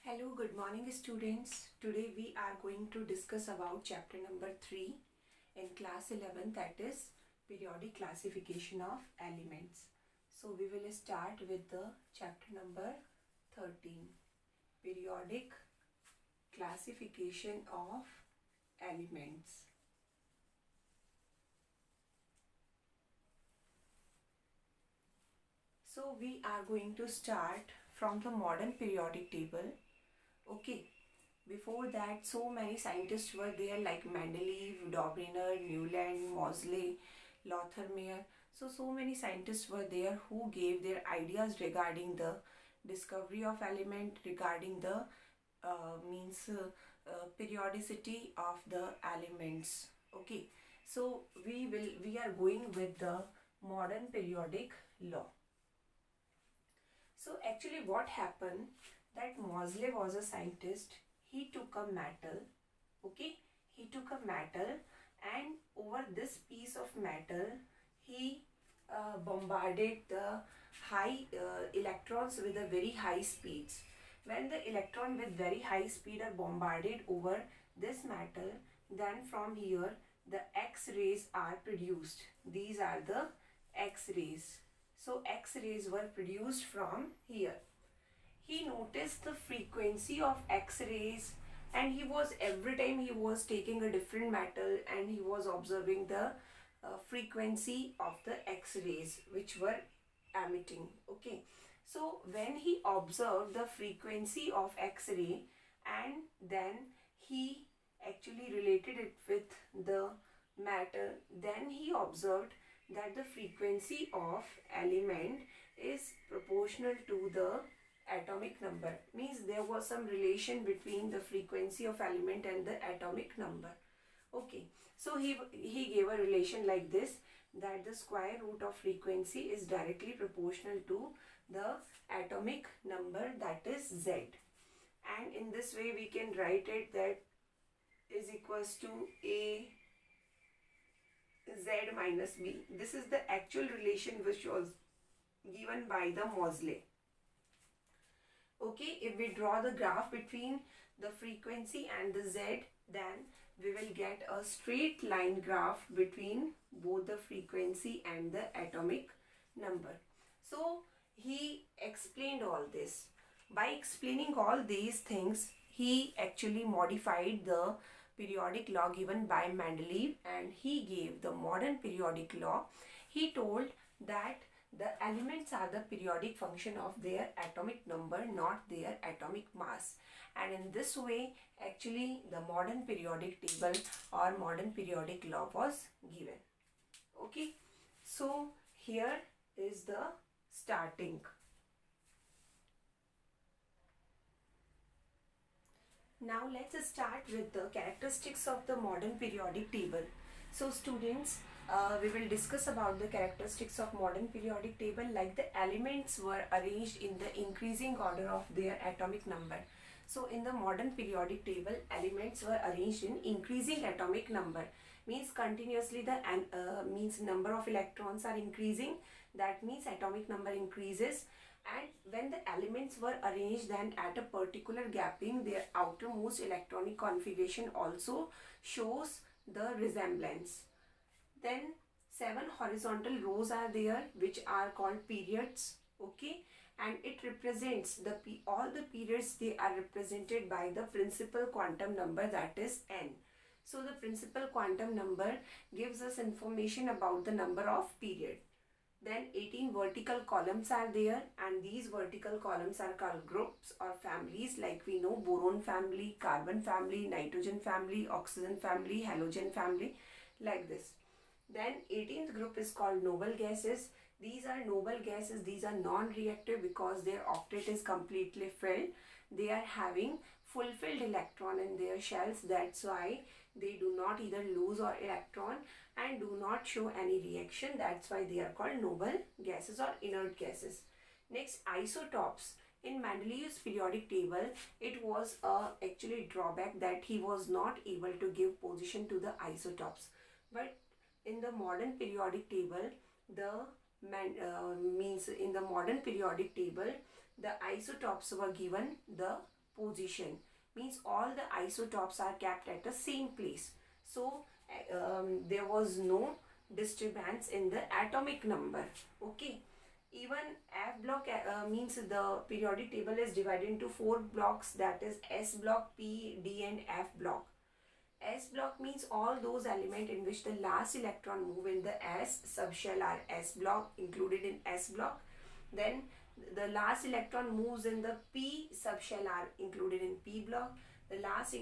Hello, good morning students. Today we are going to discuss about chapter number 3 in class 11, that is periodic classification of elements. So we will start with the chapter number 13, periodic classification of elements. So we are going to start from the modern periodic table. Okay, before that so many scientists were there like Mendeleev, Dobriner, Newland, Moseley, Lothar-Meyer. So many scientists were there who gave their ideas regarding the discovery of element, regarding the periodicity of the elements. Okay, so we are going with the modern periodic law. So actually what happened, that Moseley was a scientist. He took a metal, okay, he took a metal, and over this piece of metal he bombarded the high electrons with a very high speeds. When the electron with very high speed are bombarded over this metal, then from here the X-rays are produced. These are the X-rays. So X-rays were produced from here. He noticed the frequency of X-rays, and he was, every time he was taking a different metal and he was observing the frequency of the X-rays which were emitting. Okay, so when he observed the frequency of X-ray and then he actually related it with the matter, then he observed that the frequency of element is proportional to the atomic number. Means there was some relation between the frequency of element and the atomic number. Okay, so he gave a relation like this, that the square root of frequency is directly proportional to the atomic number, that is Z. And in this way we can write it that is equals to A Z minus B. This is the actual relation which was given by the Moseley. Okay, if we draw the graph between the frequency and the Z, then we will get a straight line graph between both the frequency and the atomic number. So he explained all this. By explaining all these things, he actually modified the periodic law given by Mendeleev, and he gave the modern periodic law. He told that the elements are the periodic function of their atomic number, not their atomic mass. And in this way, actually the modern periodic table or modern periodic law was given. Okay, so here is the starting. Now let's start with the characteristics of the modern periodic table. So students, we will discuss about the characteristics of modern periodic table, like the elements were arranged in the increasing order of their atomic number. So in the modern periodic table, elements were arranged in increasing atomic number. Means continuously the means number of electrons are increasing. That means atomic number increases. And when the elements were arranged then at a particular gapping, their outermost electronic configuration also shows the resemblance. Then 7 horizontal rows are there which are called periods. Okay, and it represents the all the periods, they are represented by the principal quantum number, that is n. So the principal quantum number gives us information about the number of period. Then 18 vertical columns are there, and these vertical columns are called groups or families, like we know boron family, carbon family, nitrogen family, oxygen family, halogen family, like this. Then 18th group is called noble gases. These are noble gases, these are non-reactive because their octet is completely filled. They are having fulfilled electron in their shells, that's why they do not either lose or electron and do not show any reaction. That's why they are called noble gases or inert gases. Next, isotopes. In Mendeleev's periodic table, it was actually drawback that he was not able to give position to the isotopes. But in the modern periodic table, in the modern periodic table, the isotopes were given the position, means all the isotopes are kept at the same place. So there was no disturbance in the atomic number. Okay. Even F block means the periodic table is divided into 4 blocks, that is S block, P, D and F block. S block means all those elements in which the last electron move in the S subshell are S block, included in S block. Then the last electron moves in the P subshell are included in P block. The last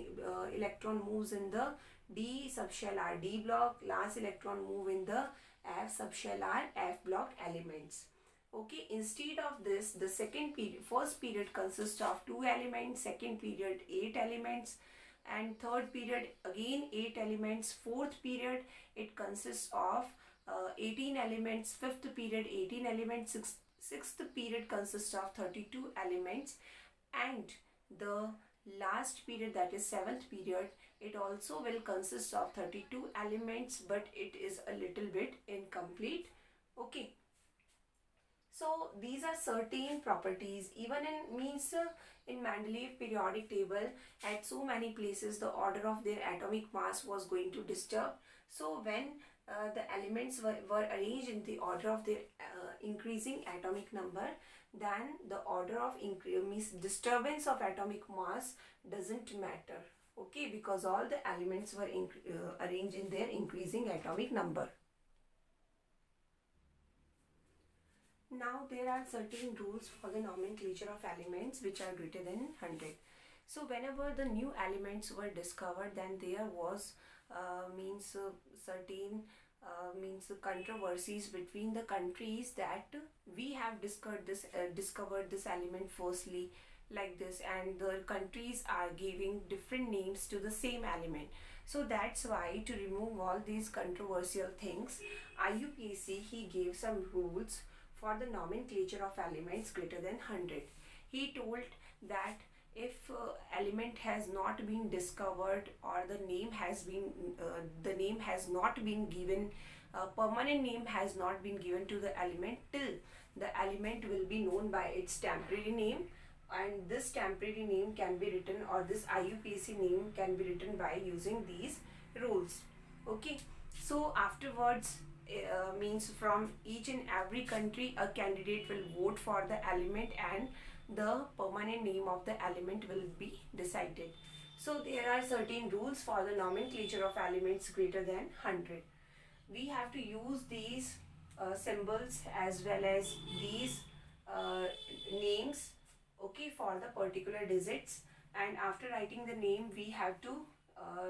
electron moves in the D subshell are D block. Last electron move in the F subshell are F block elements. Okay, instead of this, the first period consists of 2 elements, second period 8 elements, and third period again 8 elements. Fourth period it consists of 18 elements. Fifth period 18 elements. Sixth period consists of 32 elements, and the last period, that is 7th period, it also will consist of 32 elements, but it is a little bit incomplete. Okay. So these are certain properties. Even in Mendeleev periodic table, at so many places the order of their atomic mass was going to disturb. So when the elements were arranged in the order of their increasing atomic number, then the order of means disturbance of atomic mass doesn't matter. Okay, because all the elements were arranged in their increasing atomic number. Now there are certain rules for the nomenclature of elements which are greater than 100. So whenever the new elements were discovered, then there was certain controversies between the countries that we have discovered this element firstly, like this, and the countries are giving different names to the same element. So that's why, to remove all these controversial things, IUPAC he gave some rules for the nomenclature of elements greater than 100. He told that if element has not been discovered, or the name has not been given, permanent name has not been given to the element, till the element will be known by its temporary name, and this temporary name can be written, or this IUPAC name can be written by using these rules. Okay, so afterwards, means from each and every country a candidate will vote for the element, and the permanent name of the element will be decided. So there are certain rules for the nomenclature of elements greater than 100. We have to use these symbols as well as these names, okay, for the particular digits, and after writing the name we have to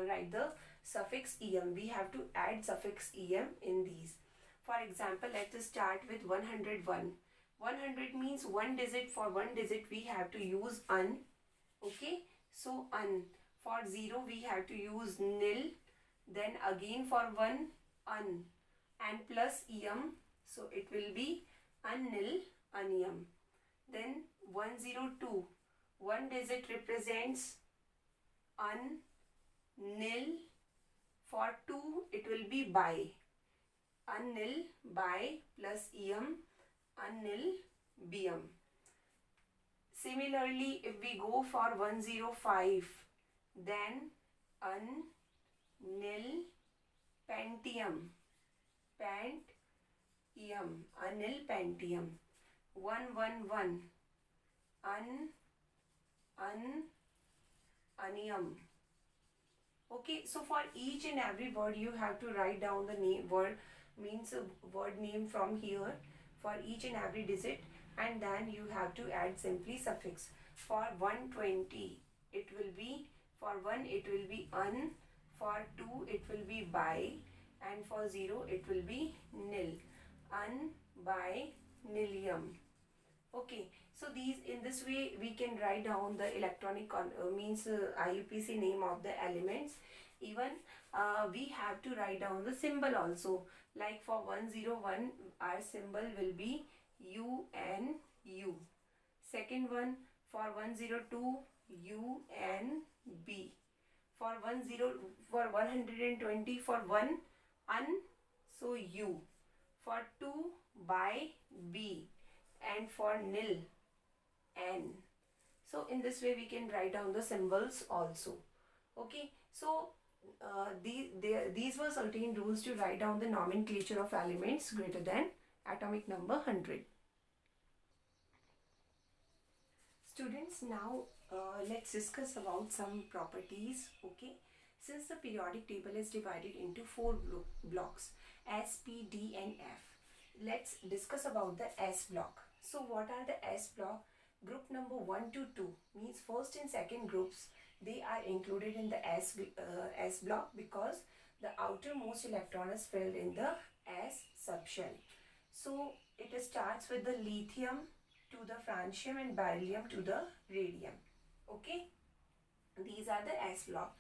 write the suffix em. We have to add suffix em in these. For example, let us start with 101. 100 means one digit. For one digit we have to use un. Okay, so un. For 0 we have to use nil. Then again for 1, un, and plus em, so it will be unnil, unium. Then 102, one digit represents un, nil. For 2 it will be bi, unnil, bi, plus em, unnil, bm. Similarly, if we go for 105, then un, nil, pentium, pent-ium, anil pentium. 111, anium. Okay, so for each and every word you have to write down the name, word name from here for each and every digit, and then you have to add simply suffix. For 120 it will be, for 1 it will be un, for 2 it will be bi, and for 0 it will be nil, un, bi, nilium. Okay, so in this way we can write down the electronic IUPAC name of the elements. Even we have to write down the symbol also. Like for 101 our symbol will be UNU. Second one, for 102 UNB. For 120 for 1 un, so U. For 2 by B, and for nil, N. So in this way we can write down the symbols also. Okay, so these were certain rules to write down the nomenclature of elements greater than atomic number 100. Students, now let's discuss about some properties. Okay, since the periodic table is divided into four blocks S, P, D and F, let's discuss about the S block. So what are the S block? Group number 1 to 2 means first and second groups, they are included in the S block because the outermost electron is filled in the S subshell. So it starts with the lithium to the francium and beryllium to the radium. Okay, these are the S block.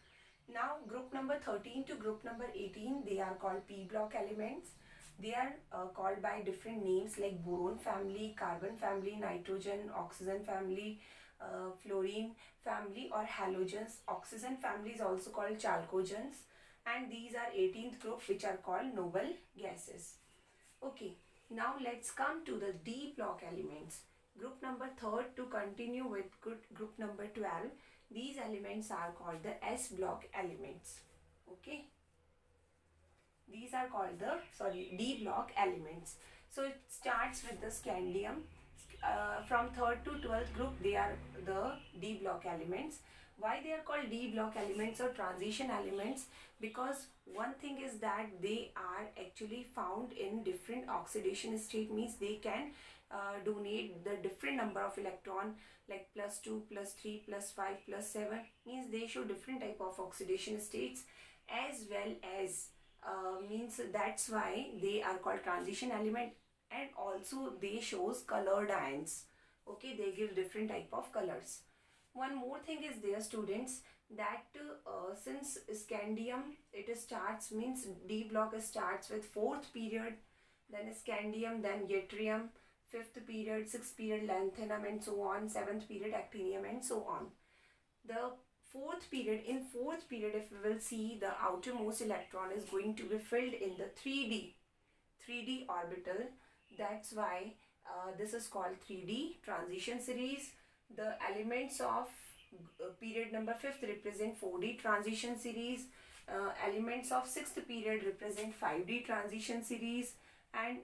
Now group number 13 to group number 18, they are called P block elements. They are called by different names like boron family, carbon family, nitrogen, oxygen family, fluorine family or halogens. Oxygen family is also called chalcogens, and these are 18th group which are called noble gases. Okay, now let's come to the D block elements. Group number 3rd to continue with group number 12. These elements are called the S block elements. Okay, these are called the D block elements. So it starts with the scandium. From 3rd to 12th group, they are the D block elements. Why they are called D block elements or transition elements? Because one thing is that they are actually found in different oxidation state, means they can donate the different number of electron like +2, +3, +5, +7, means they show different type of oxidation states, as well as means that's why they are called transition element, and also they shows colored ions. Okay, they give different type of colors. One more thing is there, students, that since scandium it starts, means D block starts with 4th period, then scandium, then yttrium, 5th period, 6th period lanthanum and so on, 7th period actinium and so on. The 4th period, in 4th period, if we will see, the outermost electron is going to be filled in the 3D orbital. That's why this is called 3D transition series. The elements of period number 5th represent 4D transition series. Elements of 6th period represent 5D transition series, and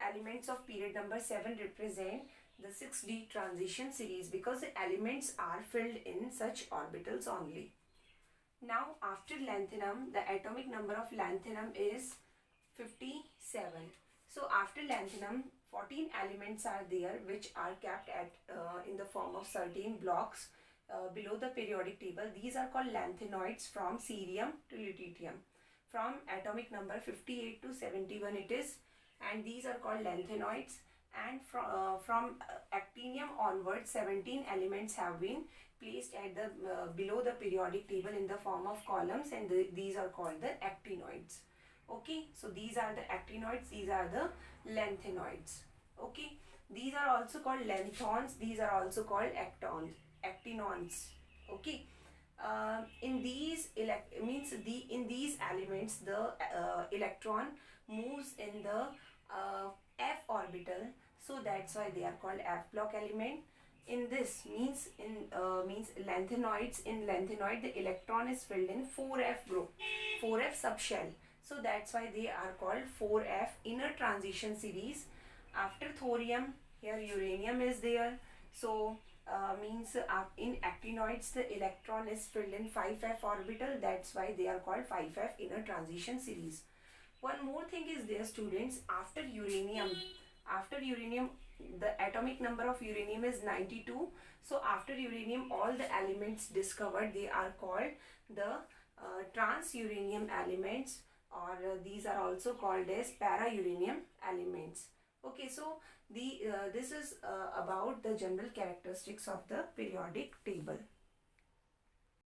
elements of period number 7 represent the 6D transition series, because the elements are filled in such orbitals only. Now after lanthanum, the atomic number of lanthanum is 57. So after lanthanum, 14 elements are there which are kept at in the form of certain blocks below the periodic table. These are called lanthanoids from cerium to lutetium. From atomic number 58 to 71 it is, and these are called lanthanoids. And from actinium onwards, 17 elements have been placed at the below the periodic table in the form of columns, and these are called the actinoids. Okay, so these are the actinoids, these are the lanthanoids. Okay, these are also called lanthons, these are also called actinons. Okay, in these in these elements, the electron moves in the F orbital, so that's why they are called F block element. In this means lanthanoids, in lanthanoid the electron is filled in 4F group, 4F subshell, so that's why they are called 4F inner transition series. After thorium, here uranium is there, so in actinoids the electron is filled in 5F orbital, that's why they are called 5F inner transition series. One more thing is there, students, after uranium the atomic number of uranium is 92. So after uranium, all the elements discovered, they are called the trans-uranium elements, or these are also called as para-uranium elements. Okay, so this is about the general characteristics of the periodic table.